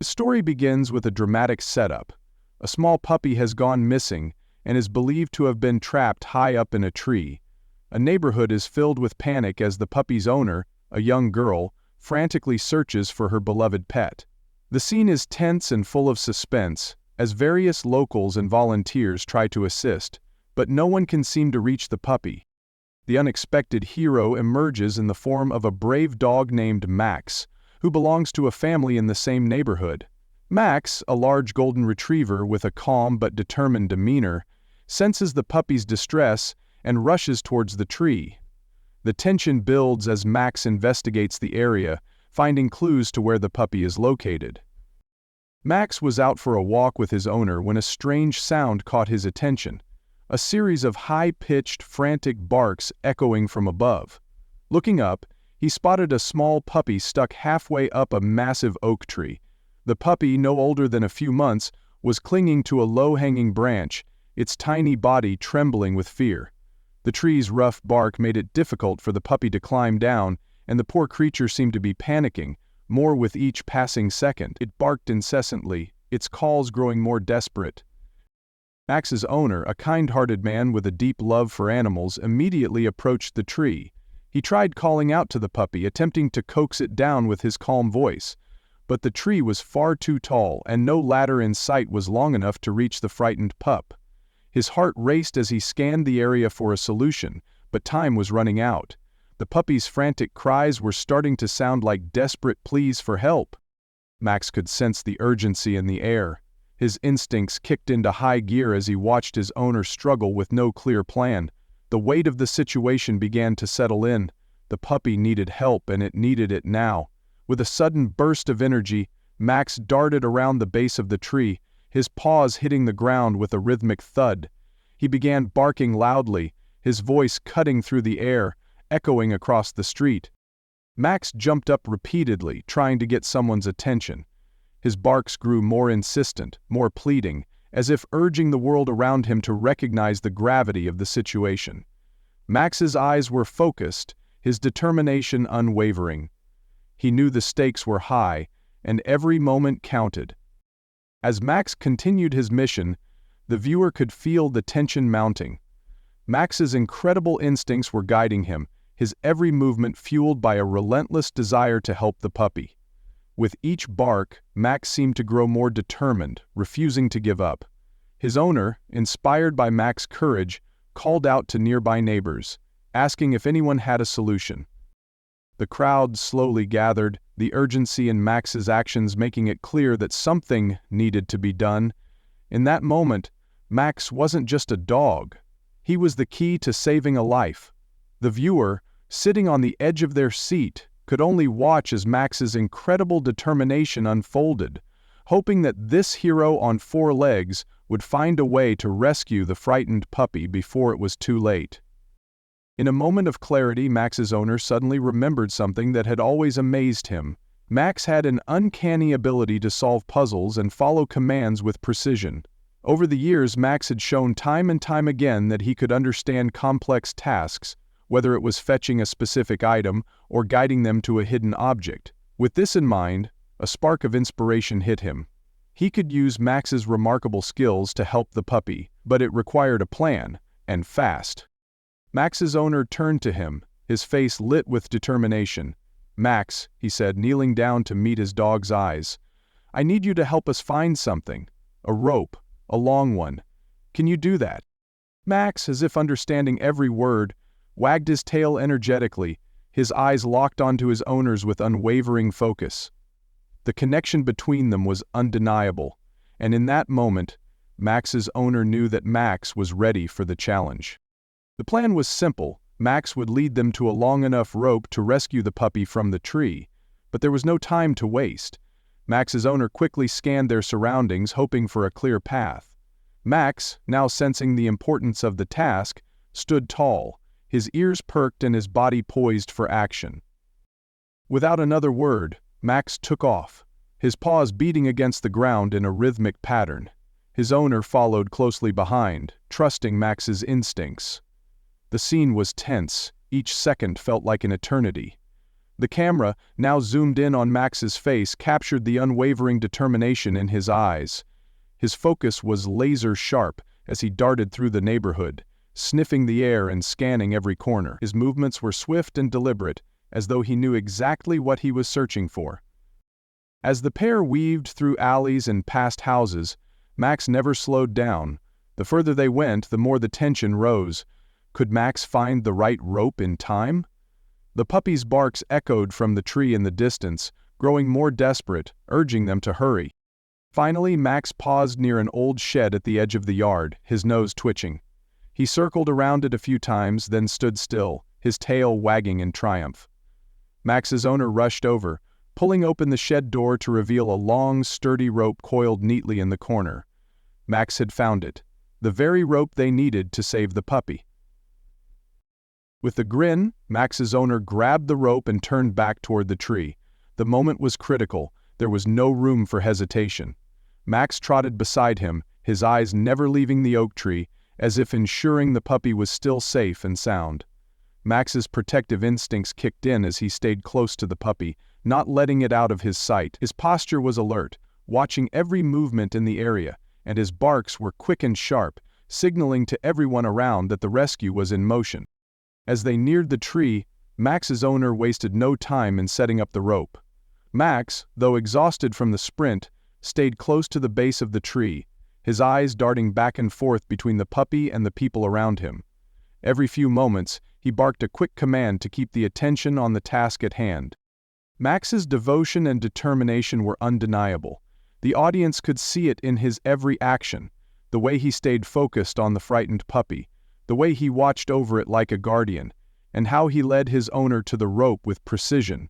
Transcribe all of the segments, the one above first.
The story begins with a dramatic setup. A small puppy has gone missing and is believed to have been trapped high up in a tree. A neighborhood is filled with panic as the puppy's owner, a young girl, frantically searches for her beloved pet. The scene is tense and full of suspense, as various locals and volunteers try to assist, but no one can seem to reach the puppy. The unexpected hero emerges in the form of a brave dog named Max, who belongs to a family in the same neighborhood. Max, a large golden retriever with a calm but determined demeanor, senses the puppy's distress and rushes towards the tree. The tension builds as Max investigates the area, finding clues to where the puppy is located. Max was out for a walk with his owner when a strange sound caught his attention, a series of high-pitched, frantic barks echoing from above. Looking up, he spotted a small puppy stuck halfway up a massive oak tree. The puppy, no older than a few months, was clinging to a low-hanging branch, its tiny body trembling with fear. The tree's rough bark made it difficult for the puppy to climb down, and the poor creature seemed to be panicking, more with each passing second. It barked incessantly, its calls growing more desperate. Max's owner, a kind-hearted man with a deep love for animals, immediately approached the tree. He tried calling out to the puppy, attempting to coax it down with his calm voice. But the tree was far too tall, and no ladder in sight was long enough to reach the frightened pup. His heart raced as he scanned the area for a solution, but time was running out. The puppy's frantic cries were starting to sound like desperate pleas for help. Max could sense the urgency in the air. His instincts kicked into high gear as he watched his owner struggle with no clear plan. The weight of the situation began to settle in. The puppy needed help, and it needed it now. With a sudden burst of energy, Max darted around the base of the tree, his paws hitting the ground with a rhythmic thud. He began barking loudly, his voice cutting through the air, echoing across the street. Max jumped up repeatedly, trying to get someone's attention. His barks grew more insistent, more pleading, as if urging the world around him to recognize the gravity of the situation. Max's eyes were focused, his determination unwavering. He knew the stakes were high, and every moment counted. As Max continued his mission, the viewer could feel the tension mounting. Max's incredible instincts were guiding him, his every movement fueled by a relentless desire to help the puppy. With each bark, Max seemed to grow more determined, refusing to give up. His owner, inspired by Max's courage, called out to nearby neighbors, asking if anyone had a solution. The crowd slowly gathered, the urgency in Max's actions making it clear that something needed to be done. In that moment, Max wasn't just a dog. He was the key to saving a life. The viewer, sitting on the edge of their seat, could only watch as Max's incredible determination unfolded, hoping that this hero on four legs would find a way to rescue the frightened puppy before it was too late. In a moment of clarity, Max's owner suddenly remembered something that had always amazed him. Max had an uncanny ability to solve puzzles and follow commands with precision. Over the years, Max had shown time and time again that he could understand complex tasks, whether it was fetching a specific item or guiding them to a hidden object. With this in mind, a spark of inspiration hit him. He could use Max's remarkable skills to help the puppy, but it required a plan, and fast. Max's owner turned to him, his face lit with determination. "Max," he said, kneeling down to meet his dog's eyes, "I need you to help us find something. A rope, a long one. Can you do that?" Max, as if understanding every word, wagged his tail energetically, his eyes locked onto his owner's with unwavering focus. The connection between them was undeniable, and in that moment, Max's owner knew that Max was ready for the challenge. The plan was simple. Max would lead them to a long enough rope to rescue the puppy from the tree, but there was no time to waste. Max's owner quickly scanned their surroundings, hoping for a clear path. Max, now sensing the importance of the task, stood tall, his ears perked and his body poised for action. Without another word, Max took off, his paws beating against the ground in a rhythmic pattern. His owner followed closely behind, trusting Max's instincts. The scene was tense, each second felt like an eternity. The camera, now zoomed in on Max's face, captured the unwavering determination in his eyes. His focus was laser-sharp as he darted through the neighborhood, sniffing the air and scanning every corner. His movements were swift and deliberate, as though he knew exactly what he was searching for. As the pair weaved through alleys and past houses, Max never slowed down. The further they went, the more the tension rose. Could Max find the right rope in time? The puppy's barks echoed from the tree in the distance, growing more desperate, urging them to hurry. Finally, Max paused near an old shed at the edge of the yard, his nose twitching. He circled around it a few times, then stood still, his tail wagging in triumph. Max's owner rushed over, pulling open the shed door to reveal a long, sturdy rope coiled neatly in the corner. Max had found it, the very rope they needed to save the puppy. With a grin, Max's owner grabbed the rope and turned back toward the tree. The moment was critical. There was no room for hesitation. Max trotted beside him, his eyes never leaving the oak tree, as if ensuring the puppy was still safe and sound. Max's protective instincts kicked in as he stayed close to the puppy, not letting it out of his sight. His posture was alert, watching every movement in the area, and his barks were quick and sharp, signaling to everyone around that the rescue was in motion. As they neared the tree, Max's owner wasted no time in setting up the rope. Max, though exhausted from the sprint, stayed close to the base of the tree, his eyes darting back and forth between the puppy and the people around him. Every few moments, he barked a quick command to keep the attention on the task at hand. Max's devotion and determination were undeniable. The audience could see it in his every action, the way he stayed focused on the frightened puppy, the way he watched over it like a guardian, and how he led his owner to the rope with precision.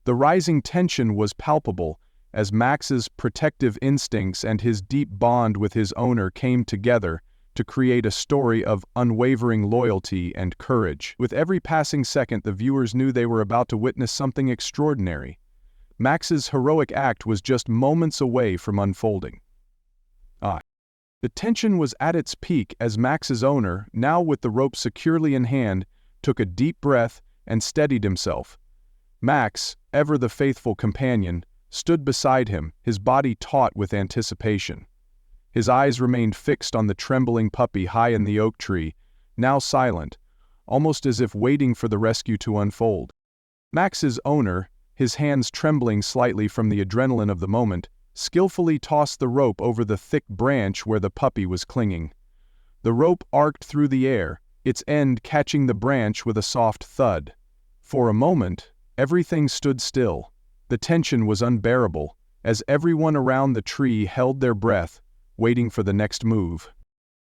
The rising tension was palpable as Max's protective instincts and his deep bond with his owner came together to create a story of unwavering loyalty and courage. With every passing second, the viewers knew they were about to witness something extraordinary. Max's heroic act was just moments away from unfolding. The tension was at its peak as Max's owner, now with the rope securely in hand, took a deep breath and steadied himself. Max, ever the faithful companion, stood beside him, his body taut with anticipation. His eyes remained fixed on the trembling puppy high in the oak tree, now silent, almost as if waiting for the rescue to unfold. Max's owner, his hands trembling slightly from the adrenaline of the moment, skillfully tossed the rope over the thick branch where the puppy was clinging. The rope arced through the air, its end catching the branch with a soft thud. For a moment, everything stood still. The tension was unbearable, as everyone around the tree held their breath, waiting for the next move.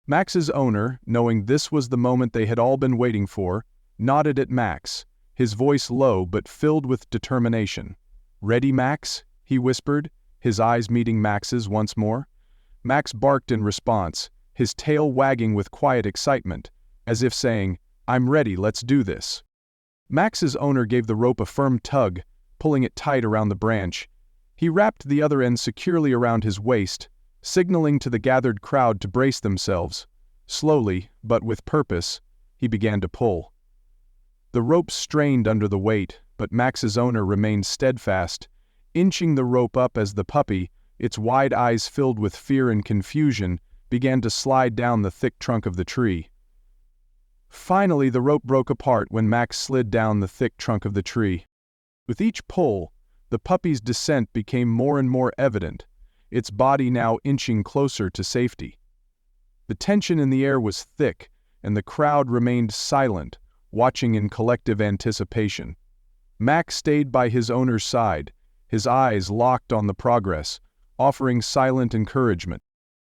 Max's owner, knowing this was the moment they had all been waiting for, nodded at Max, his voice low but filled with determination. "Ready, Max?" he whispered, his eyes meeting Max's once more. Max barked in response, his tail wagging with quiet excitement, as if saying, "I'm ready, let's do this." Max's owner gave the rope a firm tug, pulling it tight around the branch. He wrapped the other end securely around his waist, signaling to the gathered crowd to brace themselves. Slowly, but with purpose, he began to pull. The rope strained under the weight, but Max's owner remained steadfast, inching the rope up as the puppy, its wide eyes filled with fear and confusion, began to slide down the thick trunk of the tree. Finally, the rope broke apart when Max slid down the thick trunk of the tree. With each pull, the puppy's descent became more and more evident, its body now inching closer to safety. The tension in the air was thick, and the crowd remained silent, watching in collective anticipation. Max stayed by his owner's side, his eyes locked on the progress, offering silent encouragement.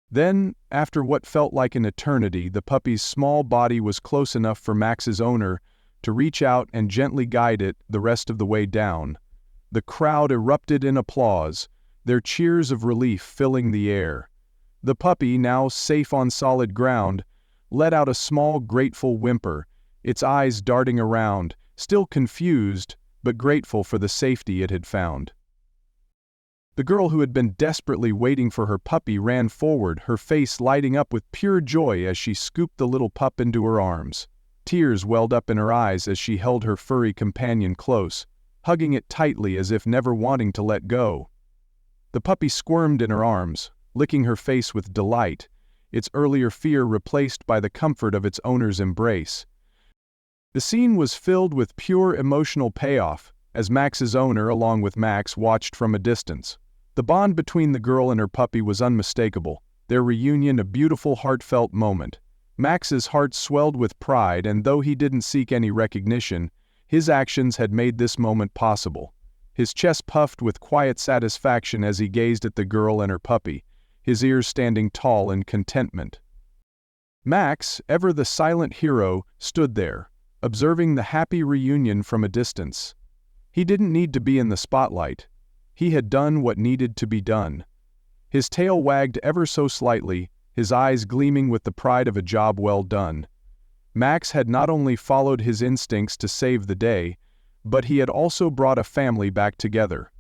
Then, after what felt like an eternity, the puppy's small body was close enough for Max's owner to reach out and gently guide it the rest of the way down. The crowd erupted in applause, their cheers of relief filling the air. The puppy, now safe on solid ground, let out a small, grateful whimper, its eyes darting around, still confused, but grateful for the safety it had found. The girl who had been desperately waiting for her puppy ran forward, her face lighting up with pure joy as she scooped the little pup into her arms. Tears welled up in her eyes as she held her furry companion close, hugging it tightly as if never wanting to let go. The puppy squirmed in her arms, licking her face with delight, its earlier fear replaced by the comfort of its owner's embrace. The scene was filled with pure emotional payoff, as Max's owner, along with Max, watched from a distance. The bond between the girl and her puppy was unmistakable, their reunion a beautiful, heartfelt moment. Max's heart swelled with pride, and though he didn't seek any recognition, his actions had made this moment possible. His chest puffed with quiet satisfaction as he gazed at the girl and her puppy, his ears standing tall in contentment. Max, ever the silent hero, stood there, observing the happy reunion from a distance. He didn't need to be in the spotlight. He had done what needed to be done. His tail wagged ever so slightly, his eyes gleaming with the pride of a job well done. Max had not only followed his instincts to save the day, but he had also brought a family back together,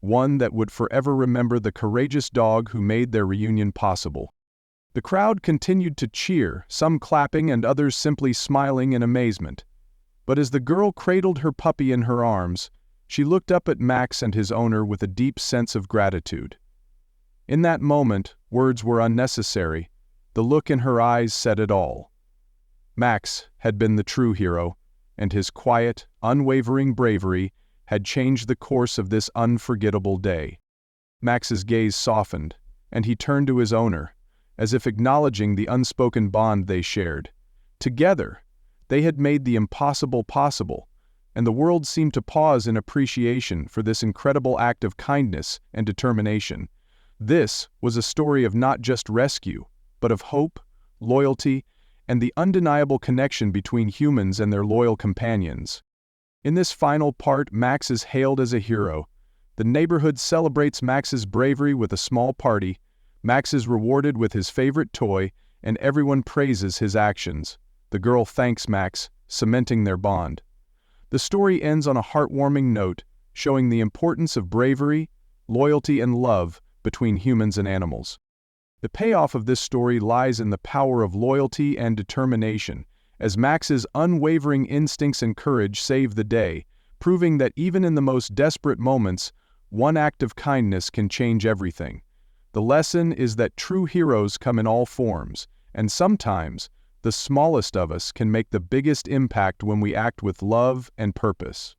one that would forever remember the courageous dog who made their reunion possible. The crowd continued to cheer, some clapping and others simply smiling in amazement. But as the girl cradled her puppy in her arms, she looked up at Max and his owner with a deep sense of gratitude. In that moment, words were unnecessary. The look in her eyes said it all. Max had been the true hero, and his quiet, unwavering bravery had changed the course of this unforgettable day. Max's gaze softened, and he turned to his owner, as if acknowledging the unspoken bond they shared. Together, they had made the impossible possible, and the world seemed to pause in appreciation for this incredible act of kindness and determination. This was a story of not just rescue, but of hope, loyalty, and the undeniable connection between humans and their loyal companions. In this final part, Max is hailed as a hero. The neighborhood celebrates Max's bravery with a small party, Max is rewarded with his favorite toy, and everyone praises his actions. The girl thanks Max, cementing their bond. The story ends on a heartwarming note, showing the importance of bravery, loyalty, and love between humans and animals. The payoff of this story lies in the power of loyalty and determination, as Max's unwavering instincts and courage save the day, proving that even in the most desperate moments, one act of kindness can change everything. The lesson is that true heroes come in all forms, and sometimes, the smallest of us can make the biggest impact when we act with love and purpose.